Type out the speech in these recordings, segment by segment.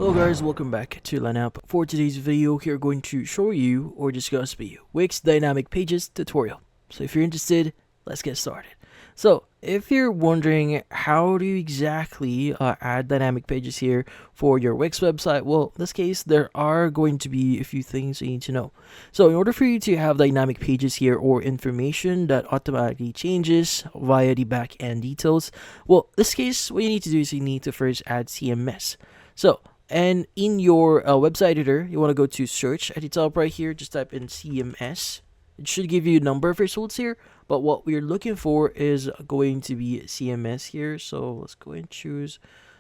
Hello guys, welcome back to Lineup. For today's video, we're going to show you or discuss the WIX Dynamic Pages tutorial. So if you're interested, let's get started. So if you're wondering how do you exactly add dynamic pages here for your WIX website, well, in this case, there are going to be a few things you need to know. So in order for you to have dynamic pages here or information that automatically changes via the backend details, well, in this case, what you need to do is you need to first add CMS. And in your website editor, you want to go to search at the top right here. Just type in CMS. It should give you a number of results here, but what we're looking for is going to be CMS here. So let's go and choose.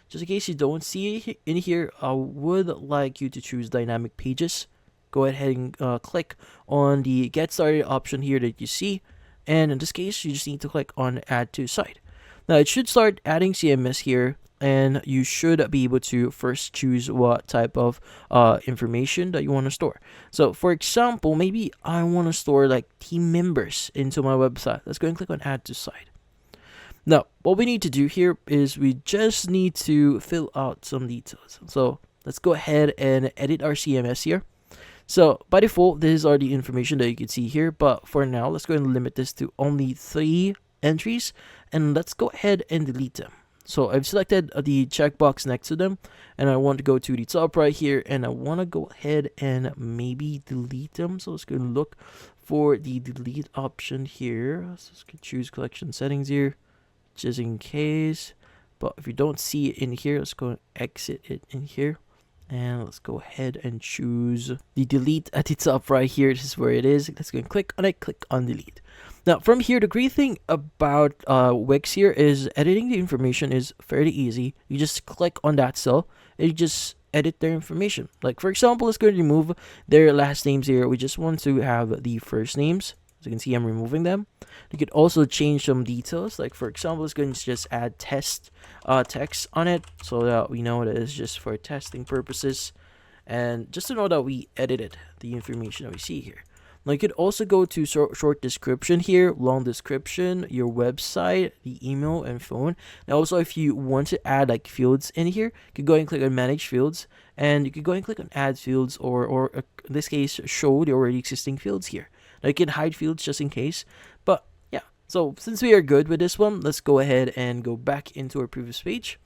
Just in case you don't see it in here, I would like you to choose dynamic pages. Go ahead and click on the get started option here that you see. And in this case, you just need to click on add to site. Now it should start adding CMS here, and you should be able to first choose what type of information that you want to store. So for example, maybe I want to store like team members into my website. Let's go and click on add to site. Now what we need to do here is we just need to fill out some details. So let's go ahead and edit our CMS here. So by default, these are the information that you can see here, but for now, let's go and limit this to only 3 entries, and let's go ahead and delete them. So I've selected the checkbox next to them, and I want to go to the top right here, and I want to go ahead and maybe delete them. So let's go and look for the delete option here. So let's choose collection settings here, just in case. But if you don't see it in here, let's go and exit it in here. And let's go ahead and choose the delete at the top right here. This is where it is. Let's go and click on it, click on delete. Now from here, the great thing about WIX here is editing the information is fairly easy. You just click on that cell and you just edit their information. Like for example, let's go and remove their last names here. We just want to have the first names. As you can see, I'm removing them. You could also change some details. Like for example, let's go and just add test text on it so that we know that it's just for testing purposes. And just to know that we edited the information that we see here. Now you could also go to short description here, long description, your website, the email and phone. Now also if you want to add like fields in here, you could go and click on manage fields, and you could go and click on add fields or in this case show the already existing fields here. Now you can hide fields just in case, but yeah. So since we are good with this one, let's go ahead and go back into our previous page.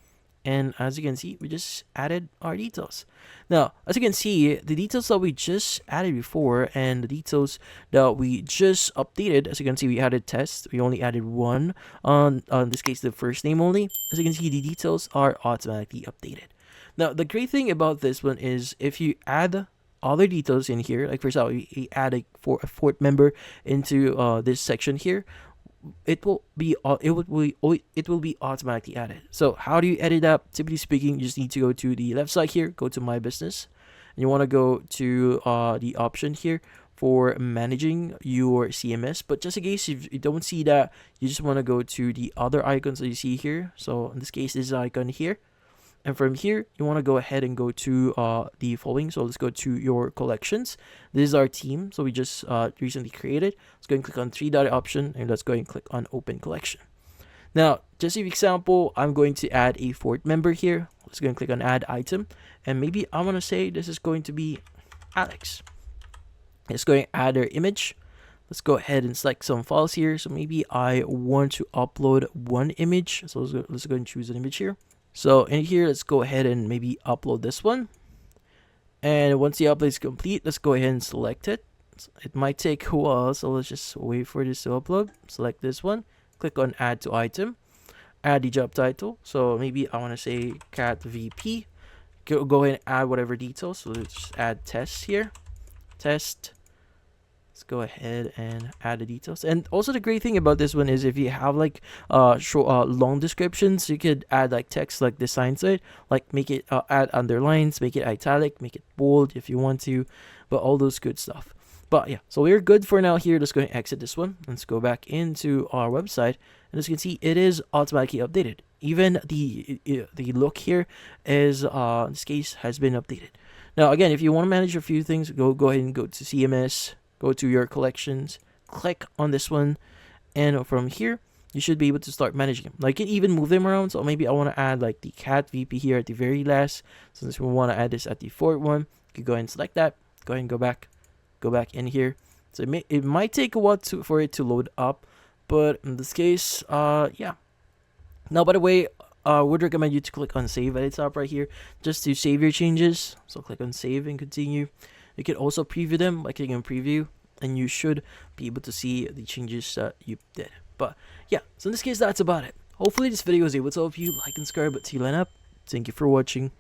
And as you can see, we just added our details. Now, as you can see, the details that we just added before and the details that we just updated, as you can see, we added test. We only added one, on this case, the first name only. As you can see, the details are automatically updated. Now, the great thing about this one is if you add other details in here, like for example, we add a fourth member into this section here, it will be automatically added. So how do you edit that? Typically speaking, you just need to go to the left side here, go to my business, and you want to go to the option here for managing your CMS. But just in case if you don't see that, you just want to go to the other icons that you see here. So in this case, this icon here. And from here, you want to go ahead and go to the following. So let's go to your collections. This is our team. So we just recently created. Let's go and click on 3-dot option, and let's go and click on open collection. Now, just an example, I'm going to add a fourth member here. Let's go and click on add item. And maybe I want to say this is going to be Alex. Let's go and add their image. Let's go ahead and select some files here. So maybe I want to upload one image. So let's go and choose an image here. So in here, let's go ahead and maybe upload this one. And once the upload is complete, let's go ahead and select it. It might take a while, so let's just wait for this to upload. Select this one, click on add to item, add the job title. So maybe I want to say cat VP. Go ahead and add whatever details. So let's just add test here, test. Let's go ahead and add the details. And also the great thing about this one is if you have like long descriptions, you could add like text like this sign to it, like make it add underlines, make it italic, make it bold if you want to, but all those good stuff. But yeah, so we're good for now here. Let's go and exit this one. Let's go back into our website, and as you can see, it is automatically updated. Even the look here is in this case has been updated. Now again, if you want to manage a few things, go ahead and go to CMS. Go to your collections, click on this one, and from here you should be able to start managing them. Like, you can even move them around. So maybe I want to add like the cat VP here at the very last. Since we want to add this at the fourth one, you can go ahead and select that. Go ahead and go back in here. So it might take a while for it to load up, but in this case, yeah. Now, by the way, I would recommend you to click on save at the top right here just to save your changes. So click on save and continue. You can also preview them by clicking on preview, and you should be able to see the changes that you did. But yeah, so in this case, that's about it. Hopefully this video was able to help you. Like and subscribe to line up. Thank you for watching.